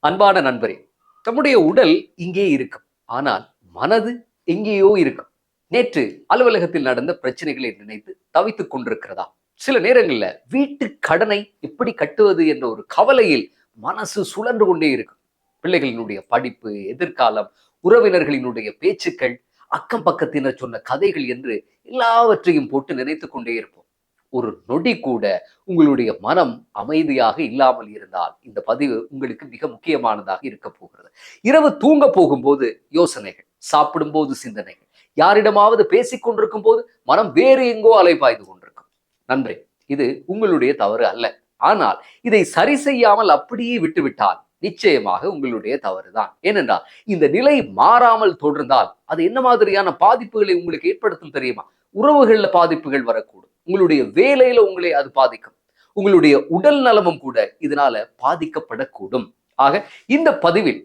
அன்பான நண்பரே, நம்முடைய உடல் இங்கே இருக்கும். ஆனால் மனது எங்கேயோ இருக்கும். நேற்று அலுவலகத்தில் நடந்த பிரச்சனைகளை நினைத்து தவித்துக் கொண்டிருக்கிறதா? சில நேரங்கள்ல வீட்டு கடனை எப்படி கட்டுவது என்ற ஒரு கவலையில் மனசு சுழன்று கொண்டே இருக்கும். பிள்ளைகளினுடைய படிப்பு, எதிர்காலம், உறவினர்களினுடைய பேச்சுக்கள், அக்கம் பக்கத்தினர் சொன்ன கதைகள் என்று எல்லாவற்றையும் போட்டு நினைத்துக் கொண்டே இருப்போம். ஒரு நொடி கூட உங்களுடைய மனம் அமைதியாக இல்லாமல் இருந்தால் இந்த பதிவு உங்களுக்கு மிக முக்கியமானதாக இருக்க போகிறது. இரவு தூங்க போகும்போது யோசனைகள், சாப்பிடும்போது சிந்தனைகள், யாரிடமாவது பேசிக் கொண்டிருக்கும் போது மனம் வேறு எங்கோ அலைபாய்ந்து கொண்டிருக்கும். நன்றே, இது உங்களுடைய தவறு அல்ல. ஆனால் இதை சரி செய்யாமல் அப்படியே விட்டுவிட்டால் நிச்சயமாக உங்களுடைய தவறுதான். ஏனென்றால் இந்த நிலை மாறாமல் தொடர்ந்தால் அது என்ன மாதிரியான பாதிப்புகளை உங்களுக்கு ஏற்படுத்தும் தெரியுமா? உறவுகள்ல பாதிப்புகள் வரக்கூடும். உங்களுடைய வேலையில உங்களை அது பாதிக்கும். உங்களுடைய உடல் நலமும் கூட இதனால பாதிக்கப்படக்கூடும். ஆக இந்த பதிவில்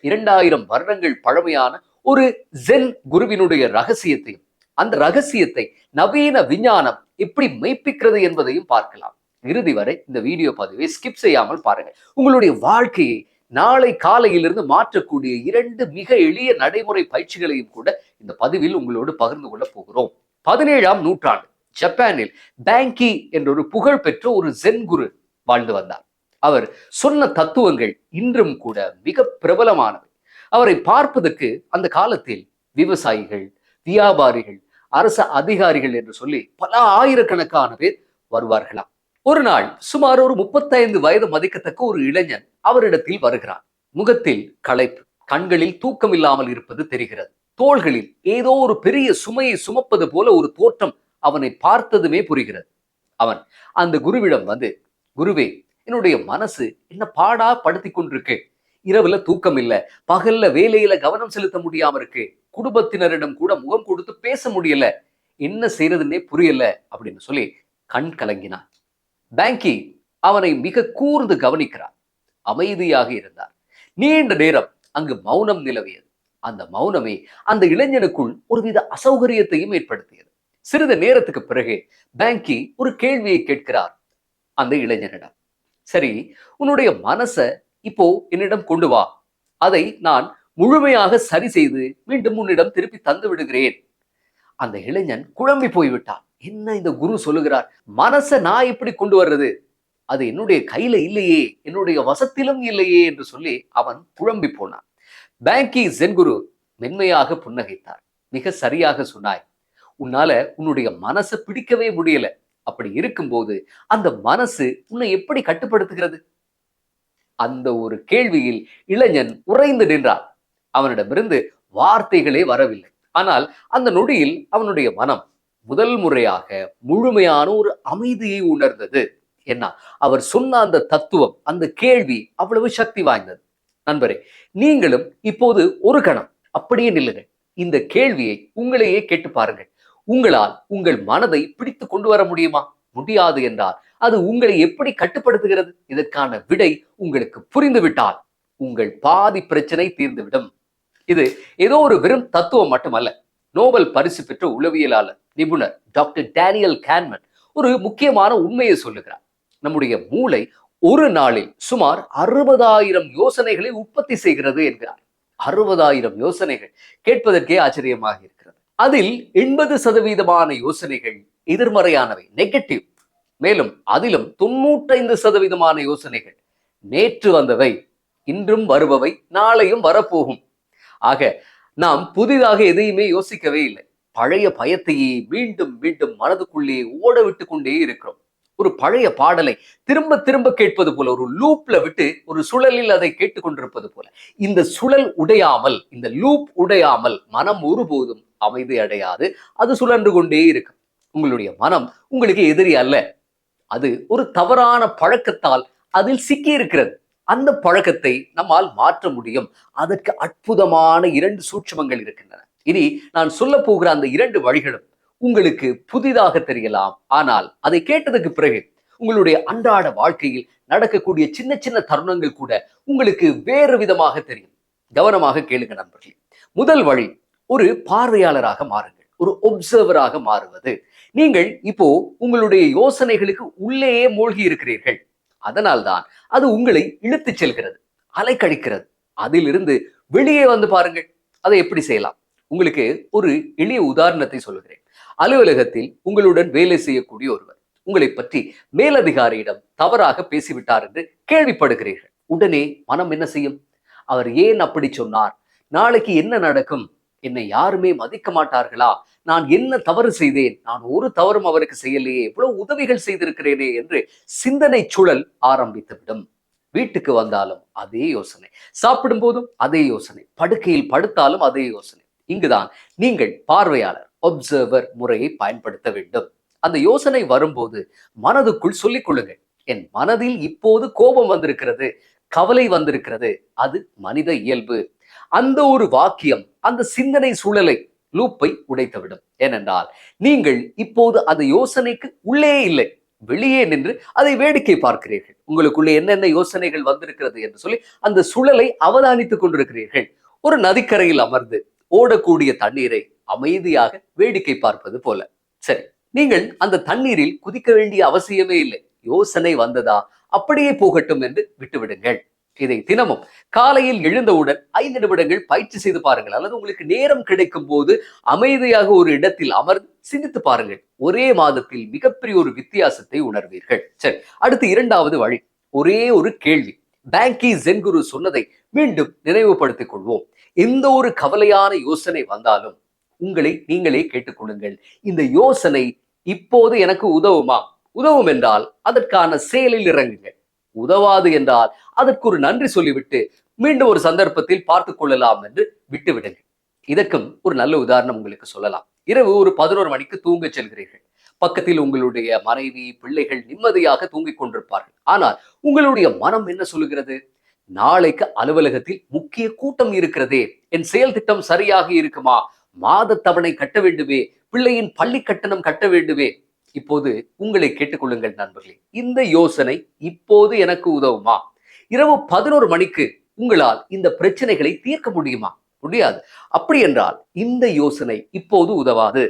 2000 வருடங்கள் பழமையான ஒரு ஜென் குருவினுடைய ரகசியத்தையும், அந்த ரகசியத்தை நவீன விஞ்ஞானம் எப்படி மெய்ப்பிக்கிறது என்பதையும் பார்க்கலாம். இறுதி வரை இந்த வீடியோ பதிவை ஸ்கிப் செய்யாமல் பாருங்க. உங்களுடைய வாழ்க்கையை நாளை காலையிலிருந்து மாற்றக்கூடிய 2 மிக எளிய நடைமுறை பயிற்சிகளையும் கூட இந்த பதிவில் உங்களோடு பகிர்ந்து கொள்ள போகிறோம். 17ஆம் நூற்றாண்டு ஜப்பானில் பேங்கி என்ற ஒரு புகழ்பெற்ற ஒரு ஜென் குரு வாழ்ந்து வந்தார். அவர் சொன்ன தத்துவங்கள் இன்றும் கூட மிக பிரபலமானவை. அவரை பார்ப்பதற்கு அந்த காலத்தில் விவசாயிகள், வியாபாரிகள், அரச அதிகாரிகள் என்று சொல்லி பல ஆயிரக்கணக்கான பேர் வருவார்களாம். ஒரு நாள் சுமார் ஒரு 35 வயது மதிக்கத்தக்க ஒரு இளைஞன் அவரிடத்தில் வருகிறான். முகத்தில் களைப்பு, கண்களில் தூக்கம் இல்லாமல் இருப்பது தெரிகிறது. தோள்களில் ஏதோ ஒரு பெரிய சுமையை சுமப்பது போல ஒரு தோற்றம் அவனை பார்த்ததுமே புரிகிறது. அவன் அந்த குருவிடம் வந்து, குருவே, என்னுடைய மனசு என்ன பாடா படுத்தி கொண்டிருக்கு. இரவுல தூக்கம் இல்ல, பகல்ல வேலையில கவனம் செலுத்த முடியாம இருக்கு, குடும்பத்தினரிடம் கூட முகம் கொடுத்து பேச முடியல, என்ன செய்யறதுன்னே புரியல அப்படின்னு சொல்லி கண் கலங்கினான். பேங்கி அவனை மிக கூர்ந்து கவனிக்கிறார். அமைதியாக இருந்தார். நீண்ட நேரம் அங்கு மௌனம் நிலவியது. அந்த மௌனமே அந்த இளைஞனுக்குள் ஒருவித அசௌகரியத்தையும் ஏற்படுத்தியது. சிறிது நேரத்துக்கு பிறகு பேங்கி ஒரு கேள்வியை கேட்கிறார் அந்த இளைஞனிடம். சரி, உன்னுடைய மனச இப்போ என்னிடம் கொண்டு வா, அதை நான் முழுமையாக சரி செய்து மீண்டும் உன்னிடம் திருப்பி தந்து விடுகிறேன். அந்த இளைஞன் குழம்பி போய்விட்டான். என்ன இந்த குரு சொல்லுகிறார்? மனச நான் எப்படி கொண்டு வர்றது? அது என்னுடைய கையில இல்லையே, என்னுடைய வசத்திலும் இல்லையே என்று சொல்லி அவன் குழம்பி போனான். பேங்கி ஜென் குரு மென்மையாக புன்னகைத்தார். மிக சரியாக சொன்னாய். உன்னால உன்னுடைய மனசை பிடிக்கவே முடியல. அப்படி இருக்கும்போது அந்த மனசு உன்னை எப்படி கட்டுப்படுத்துகிறது? அந்த ஒரு கேள்வியில் இளைஞன் உறைந்து நின்றான். அவனிடமிருந்து வார்த்தைகளே வரவில்லை. ஆனால் அந்த நொடியில் அவனுடைய மனம் முதல் முறையாக முழுமையான ஒரு அமைதியை உணர்ந்தது. என்ன அவர் சொன்ன அந்த தத்துவம், அந்த கேள்வி அவ்வளவு சக்தி வாய்ந்தது. நண்பரே, நீங்களும் இப்போது ஒரு கணம் அப்படியே நில்லுங்கள். இந்த கேள்வியை உங்களையே கேட்டு பாருங்கள். உங்களால் உங்கள் மனதை பிடித்து கொண்டு வர முடியுமா? முடியாது என்றால் அது உங்களை எப்படி கட்டுப்படுத்துகிறது? இதற்கான விடை உங்களுக்கு புரிந்துவிட்டால் உங்கள் பாதி பிரச்சனை தீர்ந்துவிடும். இது ஏதோ ஒரு வெறும் தத்துவம் மட்டுமல்ல. நோபல் பரிசு பெற்ற உளவியலாளர் நிபுணர் டாக்டர் டேனியல் கான்மன் ஒரு முக்கியமான உண்மையை சொல்லுகிறார். நம்முடைய மூளை ஒரு நாளில் சுமார் 60,000 யோசனைகளை உற்பத்தி செய்கிறது என்கிறார். 60,000 யோசனைகள் கேட்பதற்கே ஆச்சரியமாக இருக்கிறது. அதில் 80% யோசனைகள் எதிர்மறையானவை, நெகட்டிவ். மேலும் அதிலும் 95% யோசனைகள் நேற்று வந்தவை, இன்றும் வருபவை, நாளையும் வரப்போகும். ஆக நாம் புதிதாக எதையுமே யோசிக்கவே இல்லை. பழைய பயத்தையே மீண்டும் மீண்டும் மனதுக்குள்ளே ஓட விட்டு கொண்டே இருக்கிறோம். ஒரு பழைய பாடலை திரும்ப திரும்ப கேட்பது போல, ஒரு லூப்ல விட்டு ஒரு சுழலில் அதை கேட்டுக்கொண்டிருப்பது போல. இந்த சுழல் உடையாமல், இந்த லூப் உடையாமல் மனம் ஒருபோதும் அமைதி அடையாது. அது சுழன்று கொண்டே இருக்கும். உங்களுடைய மனம் உங்களுக்கு எதிரி அல்ல. அது ஒரு தவறான பழக்கத்தால் அதில் சிக்கி இருக்கிறது. அந்த பழக்கத்தை நம்மால் மாற்ற முடியும். அதற்கு அற்புதமான 2 சூட்சுமங்கள் இருக்கின்றன. இனி நான் சொல்ல போகிற அந்த 2 வழிகளும் உங்களுக்கு புதிதாக தெரியலாம். ஆனால் அதை கேட்டதுக்கு பிறகு உங்களுடைய அன்றாட வாழ்க்கையில் நடக்கக்கூடிய சின்ன சின்ன தருணங்கள் கூட உங்களுக்கு வேறு விதமாக தெரியும். கவனமாக கேளுங்க நண்பர்களே. முதல் வழி, ஒரு பார்வையாளராக மாறுங்கள். ஒரு ஒப்சர்வராக மாறுவது. நீங்கள் இப்போ உங்களுடைய யோசனைகளுக்கு உள்ளேயே மூழ்கி இருக்கிறீர்கள். அதனால்தான் அது உங்களை இழுத்துச் செல்கிறது. அலைக்கழிக்கிறது. அதிலிருந்து வெளியே வந்து பாருங்கள். அதை எப்படி செய்யலாம்? உங்களுக்கு ஒரு எளிய உதாரணத்தை சொல்லுகிறேன். அலுவலகத்தில் உங்களுடன் வேலை செய்யக்கூடிய ஒருவர் உங்களை பற்றி மேலதிகாரியிடம் தவறாக பேசிவிட்டார் என்று கேள்விப்படுகிறீர்கள். உடனே மனம் என்ன செய்யும்? அவர் ஏன் அப்படி சொன்னார்? நாளைக்கு என்ன நடக்கும்? என்னை யாருமே மதிக்க மாட்டார்களா? நான் என்ன தவறு செய்தேன்? நான் ஒரு தவறும் அவருக்கு செய்யலையே, இவ்வளவு உதவிகள் செய்திருக்கிறேனே என்று சிந்தனை சுழல் ஆரம்பித்துவிடும். வீட்டுக்கு வந்தாலும் அதே யோசனை, சாப்பிடும் போதும் அதே யோசனை, படுக்கையில் படுத்தாலும் அதே யோசனை. இங்குதான் நீங்கள் பார்வையாளர் ஒப்சர்வர் முறையை பயன்படுத்த வேண்டும். அந்த யோசனை வரும்போது மனதுக்குள் சொல்லிக் கொள்ளுங்கள், என் மனதில் இப்போது கோபம் வந்திருக்கிறது, கவலை வந்திருக்கிறது, அது மனித இயல்பு. அந்த ஒரு வாக்கியம் அந்த சிந்தனை சூழலை லூப்பை உடைத்துவிடும். ஏனென்றால் நீங்கள் இப்போது அந்த யோசனைக்கு உள்ளே இல்லை, வெளியே நின்று அதை வேடிக்கை பார்க்கிறீர்கள். உங்களுக்குள்ளே என்னென்ன யோசனைகள் வந்திருக்கிறது என்று சொல்லி அந்த சுழலை அவதானித்துக் கொண்டிருக்கிறீர்கள். ஒரு நதிக்கரையில் அமர்ந்து ஓடக்கூடிய தண்ணீரை அமைதியாக வேடிக்கை பார்ப்பது போல. சரி, நீங்கள் அந்த தண்ணீரில் குதிக்க வேண்டிய அவசியமே இல்லை. யோசனை வந்ததா, அப்படியே போகட்டும் என்று விட்டுவிடுங்கள். இதை தினமும் காலையில் எழுந்தவுடன் 5 நிமிடங்கள் பயிற்சி செய்து பாருங்கள். அல்லது உங்களுக்கு நேரம் கிடைக்கும் போது அமைதியாக ஒரு இடத்தில் அமர்ந்து சிந்தித்து பாருங்கள். ஒரே மாதத்தில் மிகப்பெரிய ஒரு வித்தியாசத்தை உணர்வீர்கள். சரி, அடுத்து இரண்டாவது வழி. ஒரே ஒரு கேள்வி. பேங்கி ஜென்குரு சொன்னதை மீண்டும் நினைவுபடுத்திக் கொள்வோம். எந்த ஒரு கவலையான யோசனை வந்தாலும் உங்களை நீங்களே கேட்டுக்கொள்ளுங்கள், இந்த யோசனை இப்போது எனக்கு உதவுமா? உதவும் என்றால் அதற்கான செயலில் இறங்குங்கள். உதவாது என்றால் அதற்கு ஒரு நன்றி சொல்லிவிட்டு மீண்டும் ஒரு சந்தர்ப்பத்தில் பார்த்துக் கொள்ளலாம் என்று விட்டுவிடுங்க. இதற்கும் ஒரு நல்ல உதாரணம் உங்களுக்கு சொல்லலாம். இரவு ஒரு 11 மணிக்கு தூங்க செல்கிறீர்கள். பக்கத்தில் உங்களுடைய மனைவி, பிள்ளைகள் நிம்மதியாக தூங்கிக் கொண்டிருப்பார்கள். ஆனால் உங்களுடைய மனம் என்ன சொல்லுகிறது? நாளைக்கு அலுவலகத்தில் முக்கிய கூட்டம் இருக்கிறதே, என் செயல் திட்டம் சரியாக இருக்குமா? மாத தவணை கட்ட வேண்டுமே, பிள்ளையின் பள்ளி கட்டணம் கட்ட வேண்டுமே. இப்போது உங்களை கேட்டுக்கொள்ளுங்கள் நண்பர்களே, இந்த யோசனை இப்போது எனக்கு உதவுமா? இரவு 11 மணிக்கு உங்களால் இந்த பிரச்சனைகளை தீர்க்க முடியுமா? முடியாது. அப்படி என்றால் இந்த யோசனை இப்போது உதவாது.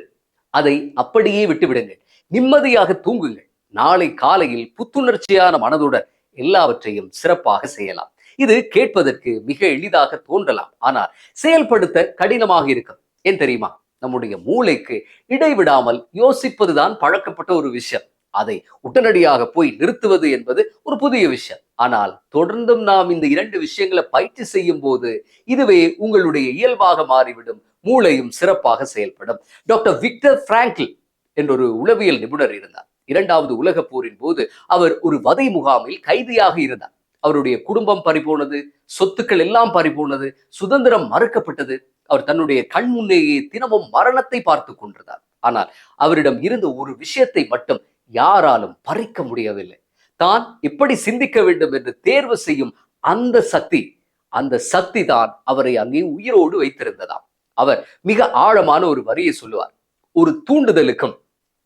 அதை அப்படியே விட்டுவிடுங்கள். நிம்மதியாக தூங்குங்கள். நாளை காலையில் புத்துணர்ச்சியான மனதுடன் எல்லாவற்றையும் சிறப்பாக செய்யலாம். இது கேட்பதற்கு மிக எளிதாக தோன்றலாம், ஆனால் செயல்படுத்த கடினமாக இருக்கும். ஏன் தெரியுமா? நம்முடைய மூளைக்கு இடைவிடாமல் யோசிப்பதுதான் பழக்கப்பட்ட ஒரு விஷயம். அதை உடனடியாக போய் நிறுத்துவது என்பது ஒரு புதிய விஷயம். ஆனால் தொடர்ந்தும் நாம் இந்த 2 விஷயங்களை பயிற்சி செய்யும் போது இதுவே உங்களுடைய இயல்பாக மாறிவிடும். மூளையும் சிறப்பாக செயல்படும். டாக்டர் விக்டர் பிராங்கிள் என்ற ஒரு உளவியல் நிபுணர் இருந்தார். 2வது உலக போரின் போது அவர் ஒரு வதை முகாமில் கைதியாக இருந்தார். அவருடைய குடும்பம் பறிபோனது, சொத்துக்கள் எல்லாம் பறிபோனது, சுதந்திரம் மறுக்கப்பட்டது. அவர் தன்னுடைய கண் முன்னேயே தினமும் மரணத்தை பார்த்து கொண்டிருந்தார். ஆனால் அவரிடம் இருந்த ஒரு விஷயத்தை மட்டும் யாராலும் பறிக்க முடியவில்லை. தான் எப்படி சிந்திக்க வேண்டும் என்று தேர்வு செய்யும் அந்த சக்தி தான் அவரை அங்கே உயிரோடு வைத்திருந்ததாம். அவர் மிக ஆழமான ஒரு வரியை சொல்லுவார். ஒரு தூண்டுதலுக்கும்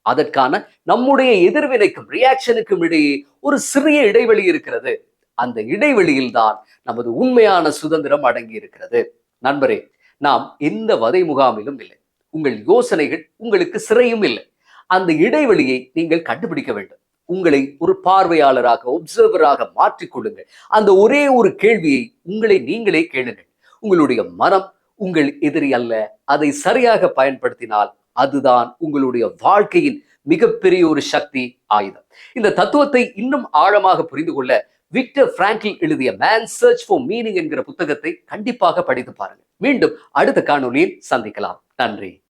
அதற்கான நம்முடைய எதிர்வினைக்கும் ரியாக்ஷனுக்கும் இடையே ஒரு சிறிய இடைவெளி இருக்கிறது. அந்த இடைவெளியில் தான் நமது உண்மையான சுதந்திரம் அடங்கி இருக்கிறது. நண்பரே, நாம் எந்த வதை முகாமிலும் இல்லை. உங்கள் யோசனைகள் உங்களுக்கு சிறையும் இல்லை. அந்த இடைவெளியை நீங்கள் கண்டுபிடிக்க வேண்டும். உங்களை ஒரு பார்வையாளராக, ஒப்சர்வராக மாற்றிக்கொள்ளுங்கள். அந்த ஒரே ஒரு கேள்வியை உங்களை நீங்களே கேளுங்கள். உங்களுடைய மனம் உங்கள் எதிரி அல்ல. அதை சரியாக பயன்படுத்தினால் அதுதான் உங்களுடைய வாழ்க்கையின் மிகப்பெரிய ஒரு சக்தி ஆயுதம். இந்த தத்துவத்தை இன்னும் ஆழமாக புரிந்து கொள்ள விக்டர் பிராங்கிள் எழுதிய மேன் சர்ச் ஃபார் மீனிங் என்கிற புத்தகத்தை கண்டிப்பாக படித்து பாருங்கள். மீண்டும் அடுத்த காணொளியில் சந்திக்கலாம். நன்றி.